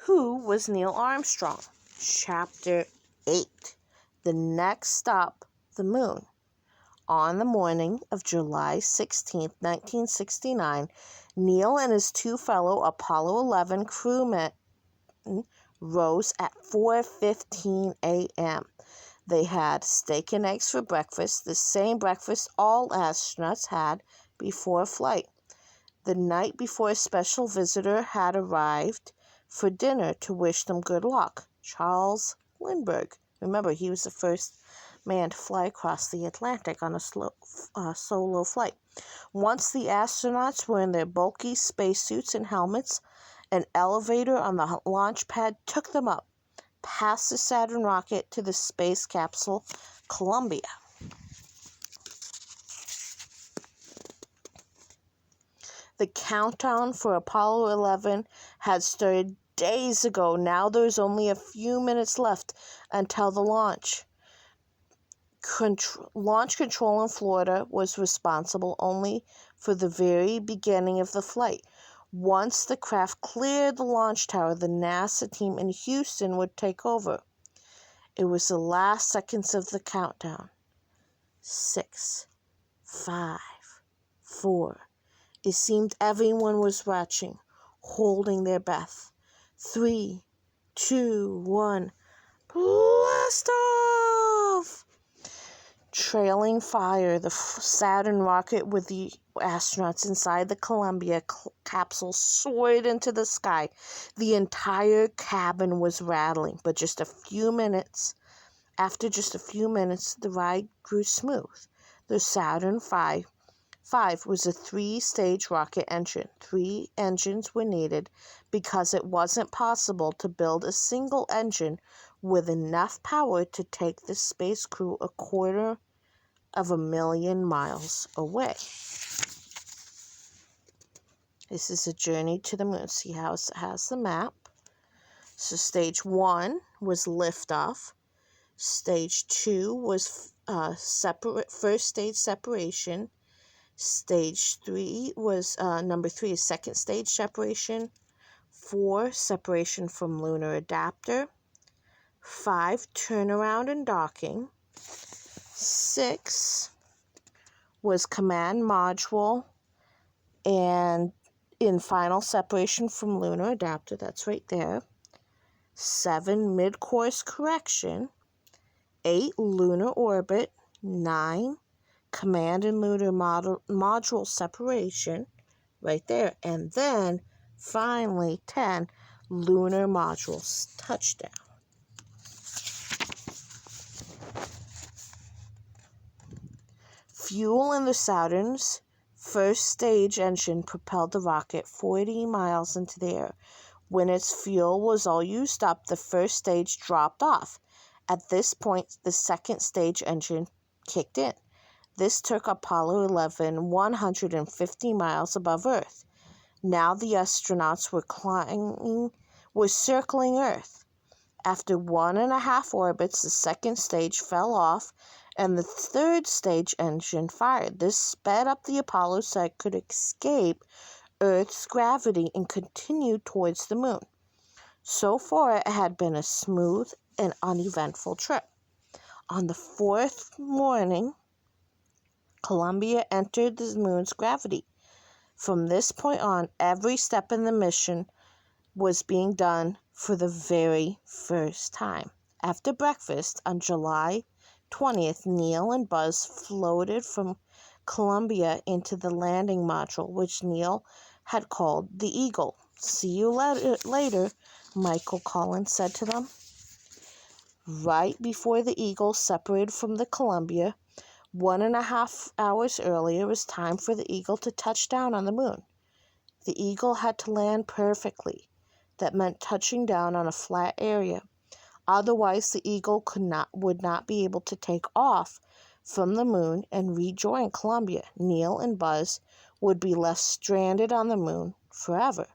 Who was Neil Armstrong? Chapter 8. The next stop, the moon. On the morning of July 16, 1969, Neil and his two fellow Apollo 11 crewmen rose at 4:15 a.m. They had steak and eggs for breakfast, the same breakfast all astronauts had before flight. The night before, a special visitor had arrived for dinner to wish them good luck. Charles Lindbergh. Remember, he was the first man to fly across the Atlantic on a solo flight. Once the astronauts were in their bulky spacesuits and helmets, an elevator on the launch pad took them up past the Saturn rocket to the space capsule Columbia. The countdown for Apollo 11 had started days ago. Now there's only a few minutes left until the launch. Launch control in Florida was responsible only for the very beginning of the flight. Once the craft cleared the launch tower, the NASA team in Houston would take over. It was the last seconds of the countdown. 6, 5, 4. It seemed everyone was watching, holding their breath. 3, 2, 1. Blast off! Trailing fire, the Saturn rocket with the astronauts inside the Columbia capsule soared into the sky. The entire cabin was rattling, but after just a few minutes, the ride grew smooth. The Saturn V was a 3-stage rocket engine. 3 engines were needed because it wasn't possible to build a single engine with enough power to take the space crew 250,000 miles away. This is a journey to the moon. See how it has the map. So stage 1 was liftoff. Stage 2 was first stage separation. Stage 3 was number 3 is second stage separation. 4, separation from lunar adapter. 5, turnaround and docking. 6 was command module and in final separation from lunar adapter. That's right there. 7, mid-course correction. 8, lunar orbit. 9, command and lunar module separation, right there. And then, finally, 10, lunar modules touchdown. Fuel in the Saturn's first stage engine propelled the rocket 40 miles into the air. When its fuel was all used up, the first stage dropped off. At this point, the second stage engine kicked in. This took Apollo 11 150 miles above Earth. Now the astronauts were circling Earth. After 1.5 orbits, the second stage fell off and the third stage engine fired. This sped up the Apollo so it could escape Earth's gravity and continue towards the moon. So far, it had been a smooth and uneventful trip. On the 4th morning, Columbia entered the moon's gravity. From this point on, every step in the mission was being done for the very first time. After breakfast on July 20th, Neal and Buzz floated from Columbia into the landing module, which Neal had called the Eagle. "See you later," Michael Collins said to them. Right before the Eagle separated from the Columbia, 1.5 hours earlier, it was time for the Eagle to touch down on the moon. The Eagle had to land perfectly. That meant touching down on a flat area. Otherwise, the Eagle would not be able to take off from the moon and rejoin Columbia. Neal and Buzz would be left stranded on the moon forever.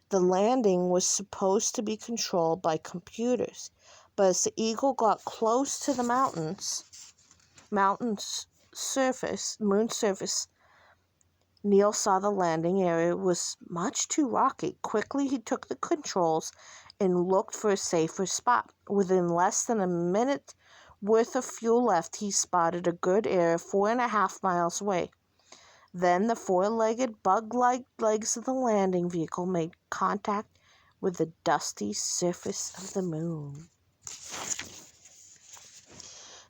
The landing was supposed to be controlled by computers, but as the Eagle got close to the moon's surface, Neal saw the landing area was much too rocky. Quickly, he took the controls and looked for a safer spot. Within less than a minute worth of fuel left, he spotted a good area 4.5 miles away. Then the four-legged, bug-like legs of the landing vehicle made contact with the dusty surface of the moon.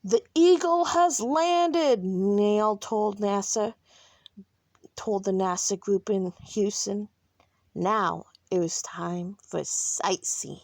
"The Eagle has landed," Neal told the NASA group in Houston. Now it was time for sightseeing.